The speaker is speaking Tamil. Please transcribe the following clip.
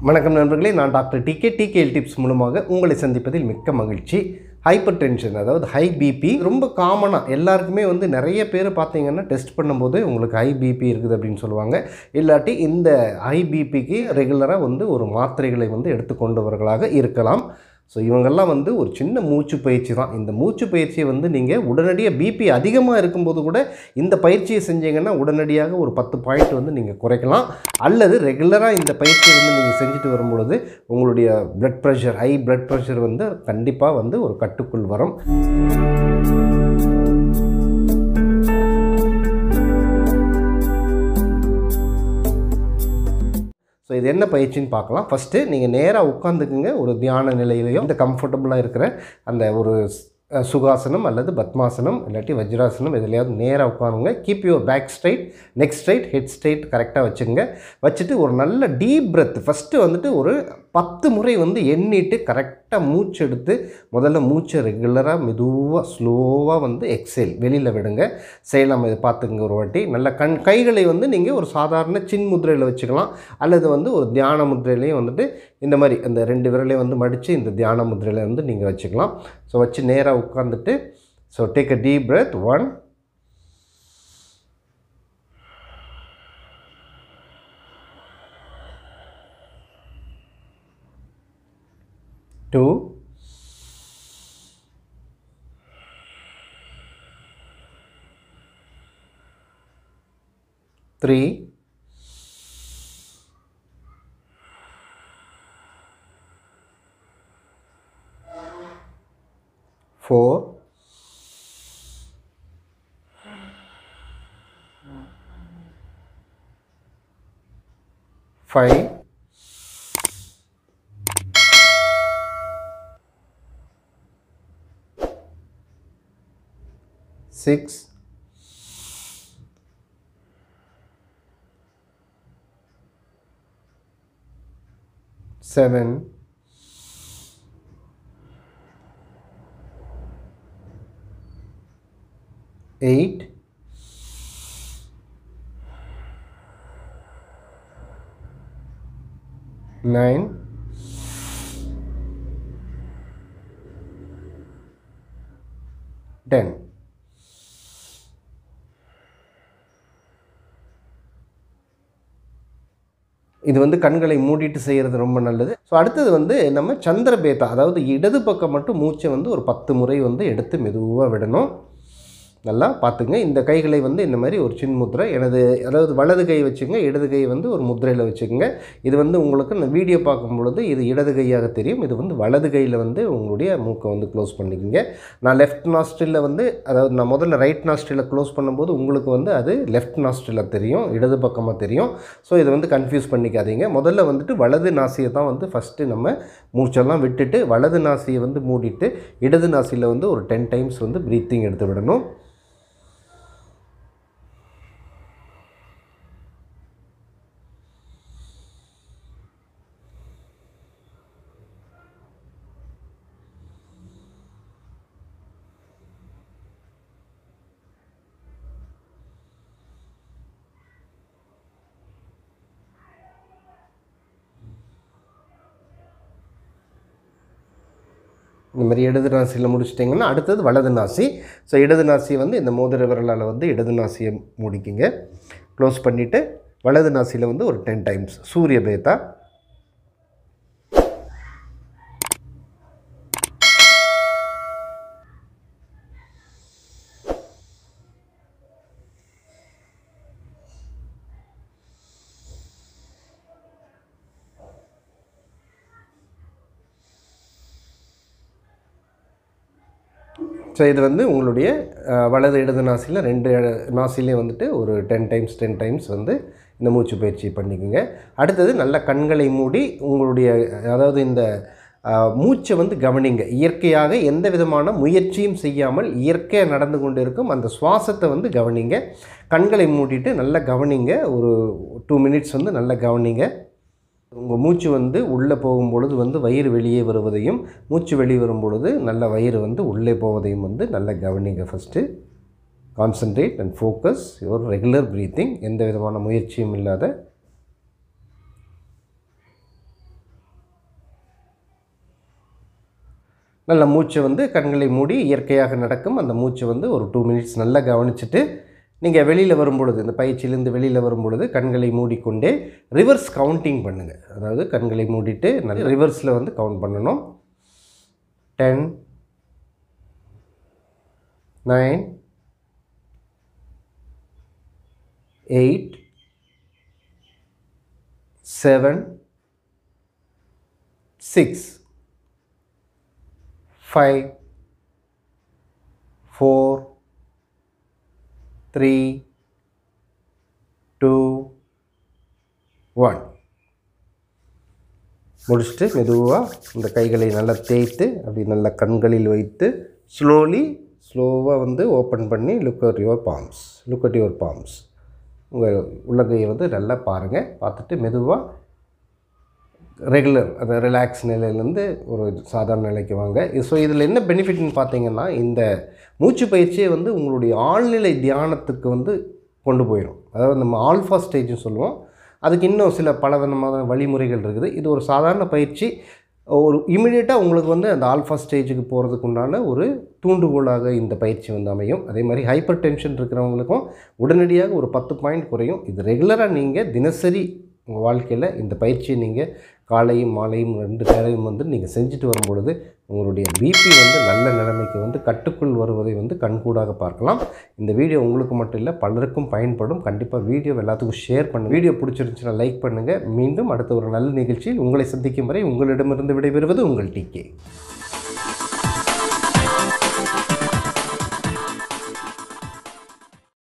வணக்கம் நண்பர்களே, நான் டாக்டர்.tk Tkhealthtips மூலமாக உங்களை சந்திப்பதில் மிக்க மகிழ்ச்சி. ஹைப்பர் டென்ஷன், அதாவது ஹை பிபி ரொம்ப காமனாக எல்லாருக்குமே நிறைய பேர் பார்த்தீங்கன்னா டெஸ்ட் பண்ணும்போது உங்களுக்கு ஹை பிபி இருக்குது அப்படின்னு சொல்லுவாங்க. இல்லாட்டி இந்த ஹை பிபிக்கு ரெகுலராக ஒரு மாத்திரைகளை எடுத்துக்கொண்டவர்களாக இருக்கலாம். ஸோ இவங்கெல்லாம் ஒரு சின்ன மூச்சு பயிற்சி தான். இந்த மூச்சு பயிற்சியை நீங்கள் உடனடியாக பிபி அதிகமாக இருக்கும்போது கூட இந்த பயிற்சியை செஞ்சீங்கன்னா உடனடியாக ஒரு 10 பாயிண்ட் நீங்கள் குறைக்கலாம். அல்லது ரெகுலராக இந்த பயிற்சியை நீங்கள் செஞ்சுட்டு வரும்பொழுது உங்களுடைய blood pressure, high blood pressure கண்டிப்பாக ஒரு கட்டுக்குள் வரும். ஸோ இது என்ன பயிற்சின்னு பார்க்கலாம். ஃபஸ்ட்டு நீங்கள் நேராக உட்காந்துக்குங்க. ஒரு தியான நிலையிலையும் இந்த கம்ஃபர்டபுளாக இருக்கிற அந்த ஒரு சுகாசனம் அல்லது பத்மாசனம் இல்லாட்டி வஜ்ராசனம் எதுலையாவது நேராக உட்காருங்க. Keep your back straight, neck straight, head straight கரெக்டாக வச்சுங்க. வச்சுட்டு ஒரு நல்ல டீப் பிரெத் ஃபஸ்ட்டு ஒரு 10 முறை எண்ணிட்டு கரெக்டாக மூச்சு எடுத்து முதல்ல மூச்சை ரெகுலராக மெதுவாக ஸ்லோவாக எக்ஸேல் வெளியில் விடுங்க. செய்யலாம், இதை பார்த்துக்குங்க ஒரு வாட்டி. நல்ல கைகளை நீங்கள் ஒரு சாதாரண சின் முத்திரையில் வச்சுக்கலாம். அல்லது ஒரு தியான முத்திரையிலையும் இந்த மாதிரி அந்த 2 விரலையும் மடித்து இந்த தியான முத்திரையில் நீங்கள் வச்சுக்கலாம். ஸோ வச்சு நேராக உட்காந்துட்டு so take a deep breadth. 1 2 3 4 5 6 7 8 9 10. இது கண்களை மூடிட்டு செய்கிறது ரொம்ப நல்லது. ஸோ அடுத்தது நம்ம சந்திரபேதா, அதாவது இடது பக்கம் மட்டும் மூச்சை ஒரு 10 முறை எடுத்து மெதுவாக விடணும். நல்லா பார்த்துங்க. இந்த கைகளை இந்த மாதிரி ஒரு சின் முத்திரை, அதாவது வலது கை வச்சுங்க, இடது கை ஒரு முத்திரையில் வச்சுக்கோங்க. இது உங்களுக்கு நான் வீடியோ பார்க்கும்பொழுது இது இடது கையாக தெரியும். இது வலது கையில் உங்களுடைய மூக்கை க்ளோஸ் பண்ணிக்கோங்க. நான் லெஃப்ட் நாஸ்ட்ரில் அதாவது நான் முதல்ல ரைட் நாஸ்ட்ரில் க்ளோஸ் பண்ணும்போது உங்களுக்கு அது லெஃப்ட் நாஸ்ட்ரில் தெரியும், இடது பக்கமாக தெரியும். ஸோ இதை கன்ஃபியூஸ் பண்ணிக்காதீங்க. முதல்ல வலது நாசியை தான் ஃபஸ்ட்டு நம்ம மூச்செல்லாம் விட்டுட்டு வலது நாசியை மூடிட்டு இடது நாசியில் ஒரு 10 டைம்ஸ் ப்ரீத்திங் எடுத்து விடணும். இந்த மாதிரி இடது நாசியில் முடிச்சிட்டிங்கன்னா அடுத்தது வலது நாசி. ஸோ இடது நாசி இந்த மோதிர விரலால் இடது நாசியை மூடிக்கிங்க, க்ளோஸ் பண்ணிவிட்டு வலது நாசியில் ஒரு 10 டைம்ஸ் சூரிய பேதா. ஸோ இது உங்களுடைய வலது இடது நாசியில் 2 நாசிலையும் ஒரு 10 டைம்ஸ் இந்த மூச்சு பயிற்சி பண்ணிக்கோங்க. அடுத்தது நல்ல கண்களை மூடி உங்களுடைய அதாவது இந்த மூச்சை கவனிங்க. இயற்கையாக எந்த விதமான முயற்சியும் செய்யாமல் இயற்கையாக நடந்து கொண்டு இருக்கும் அந்த சுவாசத்தை கவனிங்க. கண்களை மூடிட்டு நல்லா கவனிங்க. ஒரு 2 மினிட்ஸ் நல்லா கவனிங்க. உங்கள் மூச்சு உள்ளே போகும்பொழுது வயிறு வெளியே வருவதையும், மூச்சு வெளியே வரும்பொழுது நல்ல வயிறு உள்ளே போவதையும் நல்லா கவனிங்க. First concentrate and focus your regular breathing. எந்த விதமான முயற்சியும் இல்லாத. நல்ல மூச்சை வந்து கண்களை மூடி இயற்கையாக நடக்கும் அந்த மூச்சை வந்து ஒரு 2 மினிட்ஸ் நல்லா கவனிச்சுட்டு நீங்கள் வெளியில் வரும்பொழுது இந்த பயிற்சியிலேருந்து வெளியில் வரும்பொழுது கண்களை மூடிக்கொண்டே ரிவர்ஸ் கவுண்டிங் பண்ணுங்கள். அதாவது கண்களை மூடிட்டு நல்ல ரிவர்ஸில் வந்து கவுண்ட் பண்ணணும். 10 9 8 7 6 5 4 3 2 1 முடிச்சுட்டு மெதுவாக இந்த கைகளை நல்லா தேய்த்து அப்படி நல்லா கண்களில் வைத்து ஸ்லோவாக வந்து ஓப்பன் பண்ணி லுக் அட் யுவர் பாம்ஸ். உங்கள் உள்ளங்கையை வந்து நல்லா பாருங்கள். பார்த்துட்டு மெதுவாக ரெகுலர் அந்த ரிலாக்ஸ் நிலையிலேருந்து ஒரு சாதாரண நிலைக்கு வாங்க. ஸோ இதில் என்ன பெனிஃபிட்னு பார்த்தீங்கன்னா, இந்த மூச்சு பயிற்சியை வந்து உங்களுடைய ஆழ்நிலை தியானத்துக்கு வந்து கொண்டு போயிடும். அதாவது நம்ம ஆல்ஃபா ஸ்டேஜ்னு சொல்லுவோம். அதுக்கு இன்னும் சில பலவிதமான வழிமுறைகள் இருக்குது. இது ஒரு சாதாரண பயிற்சி. ஒரு இமிடியேட்டாக உங்களுக்கு வந்து அந்த ஆல்ஃபா ஸ்டேஜுக்கு போகிறதுக்கு உண்டான ஒரு தூண்டுகோலாக இந்த பயிற்சி வந்து அமையும். அதே மாதிரி ஹைப்பர் டென்ஷன் இருக்கிறவங்களுக்கும் உடனடியாக ஒரு 10 பாயிண்ட் குறையும். இது ரெகுலராக நீங்கள் தினசரி உங்கள் வாழ்க்கையில் இந்த பயிற்சியை நீங்கள் காலையும் மாலையும் 2 நேரமும் வந்து நீங்கள் செஞ்சுட்டு வரும்பொழுது உங்களுடைய பிபி வந்து நல்ல நிலைமைக்கு வந்து கட்டுக்குள் வருவதை வந்து கண்கூடாக பார்க்கலாம். இந்த வீடியோ உங்களுக்கு மட்டும் இல்லை, பலருக்கும் பயன்படும். கண்டிப்பாக வீடியோ எல்லாத்துக்கும் ஷேர் பண்ணுங்கள். வீடியோ பிடிச்சிருந்துச்சுன்னா லைக் பண்ணுங்கள். மீண்டும் அடுத்த ஒரு நல்ல நிகழ்ச்சியில் உங்களை சந்திக்கும் வரை உங்களிடமிருந்து விடைபெறுவது உங்கள் டிகே.